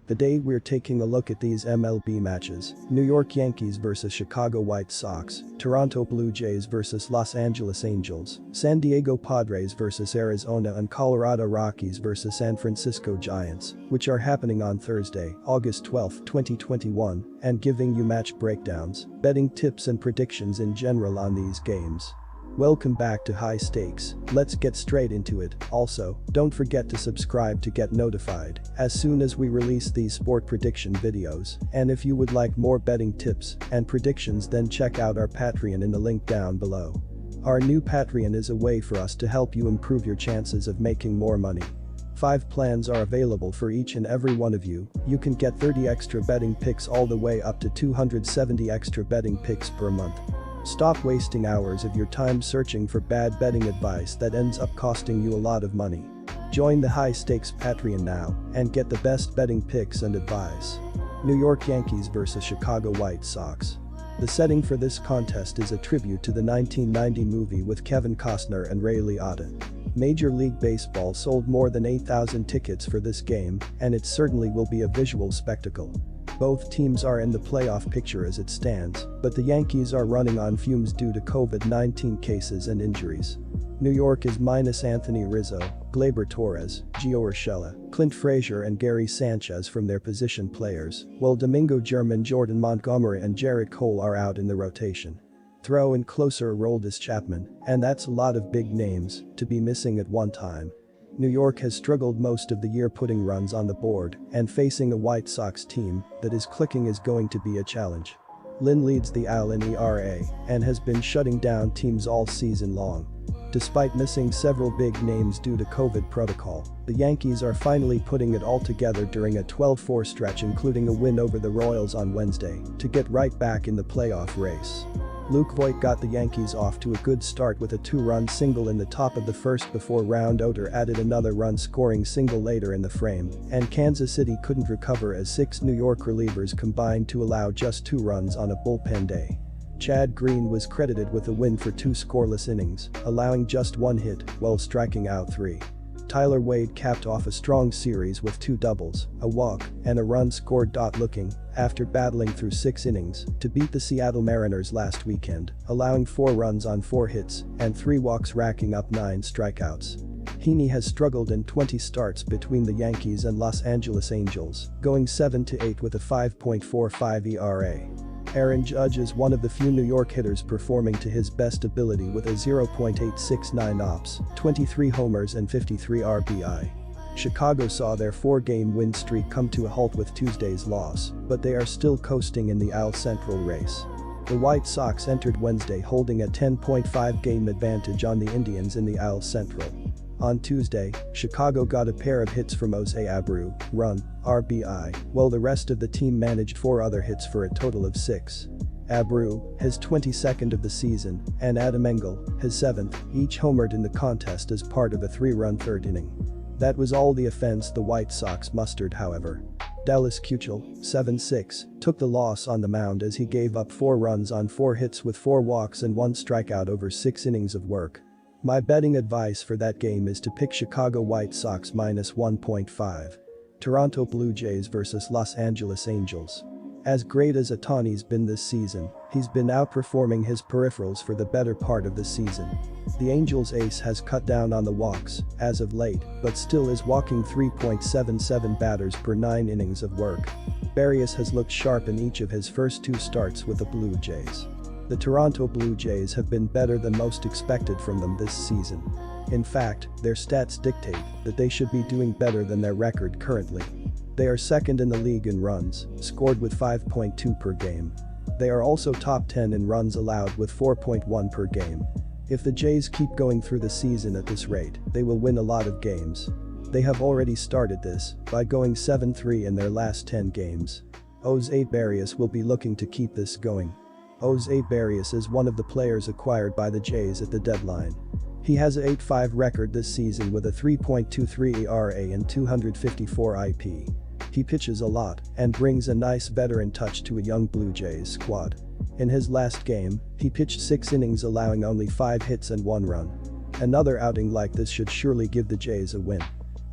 Today we're taking a look at these MLB matches: New York Yankees vs Chicago White Sox, Toronto Blue Jays vs Los Angeles Angels, San Diego Padres vs Arizona, and Colorado Rockies vs San Francisco Giants, which are happening on Thursday, August 12, 2021, and giving you match breakdowns, betting tips and predictions in general on these games. Welcome back to High Stakes. Let's get straight into it. Also, don't forget to subscribe to get notified as soon as we release these sport prediction videos. And if you would like more betting tips and predictions, then check out our Patreon in the link down below. Our new Patreon is a way for us to help you improve your chances of making more money. 5 plans are available for each and every one of you. You can get 30 extra betting picks all the way up to 270 extra betting picks per month. Stop wasting hours of your time searching for bad betting advice that ends up costing you a lot of money. Join the High Stakes Patreon now and get the best betting picks and advice. New York Yankees vs Chicago White Sox. The setting for this contest is a tribute to the 1990 movie with Kevin Costner and Ray Liotta. Major League Baseball sold more than 8,000 tickets for this game, and it certainly will be a visual spectacle. Both teams are in the playoff picture as it stands, but the Yankees are running on fumes due to COVID-19 cases and injuries. New York is minus Anthony Rizzo, Gleyber Torres, Gio Urshela, Clint Frazier and Gary Sanchez from their position players, while Domingo German, Jordan Montgomery and Jarrett Cole are out in the rotation. Throw in closer Aroldis Chapman, and that's a lot of big names to be missing at one time. New York has struggled most of the year putting runs on the board, and facing a White Sox team that is clicking is going to be a challenge. Lynn leads the AL in ERA and has been shutting down teams all season long. Despite missing several big names due to COVID protocol, the Yankees are finally putting it all together during a 12-4 stretch, including a win over the Royals on Wednesday, to get right back in the playoff race. Luke Voit got the Yankees off to a good start with a 2-run single in the top of the first before Round Oter added another run-scoring single later in the frame, and Kansas City couldn't recover as 6 New York relievers combined to allow just 2 runs on a bullpen day. Chad Green was credited with a win for 2 scoreless innings, allowing just 1 hit while striking out 3. Tyler Wade capped off a strong series with 2 doubles, a walk, and a run scored. Looking after battling through 6 innings to beat the Seattle Mariners last weekend, allowing 4 runs on 4 hits and 3 walks, racking up 9 strikeouts. Heaney has struggled in 20 starts between the Yankees and Los Angeles Angels, going 7-8 with a 5.45 ERA. Aaron Judge is one of the few New York hitters performing to his best ability with a 0.869 OPS, 23 homers and 53 RBI. Chicago saw their 4-game win streak come to a halt with Tuesday's loss, but they are still coasting in the AL Central race. The White Sox entered Wednesday holding a 10.5-game advantage on the Indians in the AL Central. On Tuesday, Chicago got a pair of hits from Jose Abreu, run, RBI, while the rest of the team managed 4 other hits for a total of 6. Abreu, his 22nd of the season, and Adam Engel, his 7th, each homered in the contest as part of a 3-run third inning. That was all the offense the White Sox mustered, however. Dallas Keuchel, 7-6, took the loss on the mound as he gave up 4 runs on 4 hits with 4 walks and 1 strikeout over 6 innings of work. My betting advice for that game is to pick Chicago White Sox minus 1.5. Toronto Blue Jays vs Los Angeles Angels. As great as Ohtani's been this season, he's been outperforming his peripherals for the better part of the season. The Angels' ace has cut down on the walks as of late, but still is walking 3.77 batters per 9 innings of work. Barrios has looked sharp in each of his first 2 starts with the Blue Jays. The Toronto Blue Jays have been better than most expected from them this season. In fact, their stats dictate that they should be doing better than their record currently. They are second in the league in runs scored with 5.2 per game. They are also top 10 in runs allowed with 4.1 per game. If the Jays keep going through the season at this rate, they will win a lot of games. They have already started this by going 7-3 in their last 10 games. Jose Barrios will be looking to keep this going. Jose Barrios is one of the players acquired by the Jays at the deadline. He has a 8-5 record this season with a 3.23 ERA and 254 IP. He pitches a lot and brings a nice veteran touch to a young Blue Jays squad. In his last game, he pitched 6 innings allowing only 5 hits and 1 run. Another outing like this should surely give the Jays a win.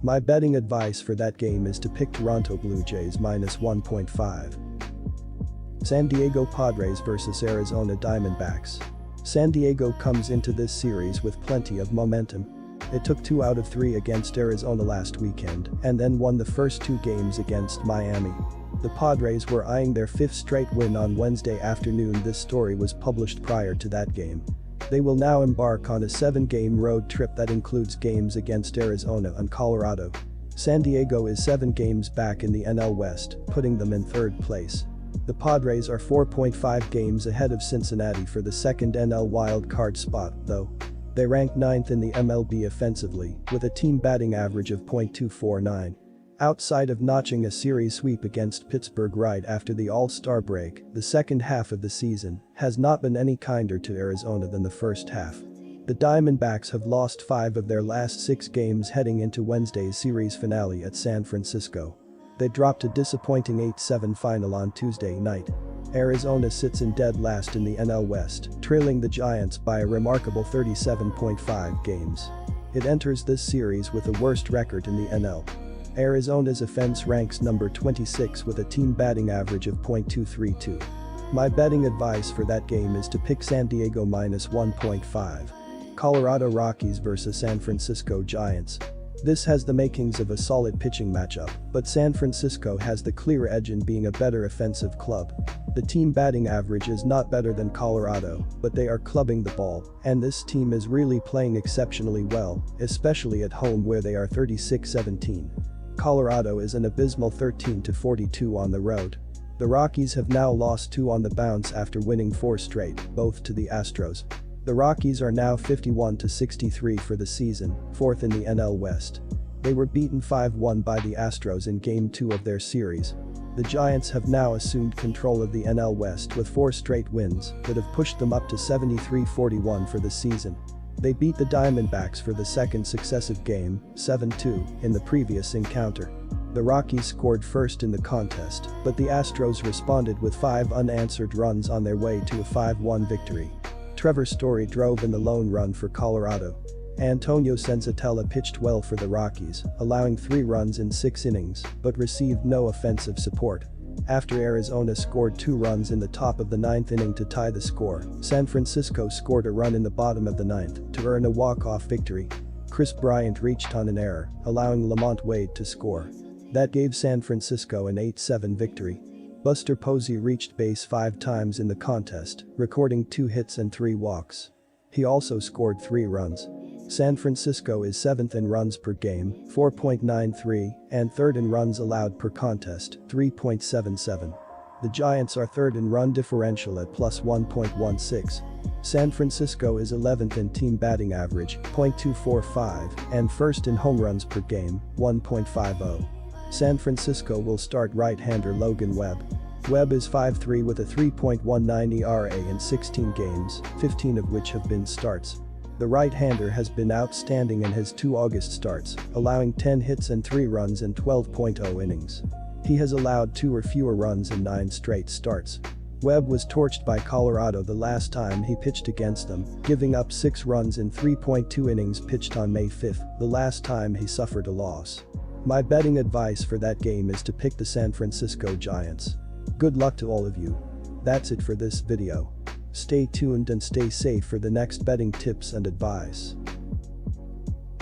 My betting advice for that game is to pick Toronto Blue Jays minus 1.5. San Diego Padres vs Arizona Diamondbacks. San Diego comes into this series with plenty of momentum. It took 2 out of 3 against Arizona last weekend and then won the first 2 games against Miami. The Padres were eyeing their 5th straight win on Wednesday afternoon. This story was published prior to that game. They will now embark on a 7-game road trip that includes games against Arizona and Colorado. San Diego is 7 games back in the NL West, putting them in 3rd place. The Padres are 4.5 games ahead of Cincinnati for the 2nd NL wildcard spot, though. They rank 9th in the MLB offensively, with a team batting average of .249. Outside of notching a series sweep against Pittsburgh right after the All-Star break, the second half of the season has not been any kinder to Arizona than the first half. The Diamondbacks have lost 5 of their last 6 games heading into Wednesday's series finale at San Francisco. They dropped a disappointing 8-7 final on Tuesday night. Arizona sits in dead last in the NL West, trailing the Giants by a remarkable 37.5 games. It enters this series with the worst record in the NL. Arizona's offense ranks number 26 with a team batting average of .232. My betting advice for that game is to pick San Diego minus 1.5. Colorado Rockies vs San Francisco Giants. This has the makings of a solid pitching matchup, but San Francisco has the clear edge in being a better offensive club. The team batting average is not better than Colorado, but they are clubbing the ball, and this team is really playing exceptionally well, especially at home where they are 36-17. Colorado is an abysmal 13-42 on the road. The Rockies have now lost 2 on the bounce after winning 4 straight, both to the Astros. The Rockies are now 51-63 for the season, 4th in the NL West. They were beaten 5-1 by the Astros in Game 2 of their series. The Giants have now assumed control of the NL West with 4 straight wins that have pushed them up to 73-41 for the season. They beat the Diamondbacks for the 2nd successive game, 7-2, in the previous encounter. The Rockies scored first in the contest, but the Astros responded with 5 unanswered runs on their way to a 5-1 victory. Trevor Story drove in the lone run for Colorado. Antonio Senzatella pitched well for the Rockies, allowing 3 runs in 6 innings, but received no offensive support. After Arizona scored 2 runs in the top of the 9th inning to tie the score, San Francisco scored a run in the bottom of the 9th to earn a walk-off victory. Chris Bryant reached on an error, allowing Lamont Wade to score. That gave San Francisco an 8-7 victory. Buster Posey reached base 5 times in the contest, recording 2 hits and 3 walks. He also scored 3 runs. San Francisco is 7th in runs per game, 4.93, and 3rd in runs allowed per contest, 3.77. The Giants are 3rd in run differential at plus 1.16. San Francisco is 11th in team batting average, .245, and 1st in home runs per game, 1.50. San Francisco will start right-hander Logan Webb. Webb is 5'3" with a 3.19 ERA in 16 games, 15 of which have been starts. The right-hander has been outstanding in his 2 August starts, allowing 10 hits and 3 runs in 12.0 innings. He has allowed 2 or fewer runs in 9 straight starts. Webb was torched by Colorado the last time he pitched against them, giving up 6 runs in 3.2 innings pitched on May 5, the last time he suffered a loss. My betting advice for that game is to pick the San Francisco Giants. Good luck to all of you. That's it for this video. Stay tuned and stay safe for the next betting tips and advice.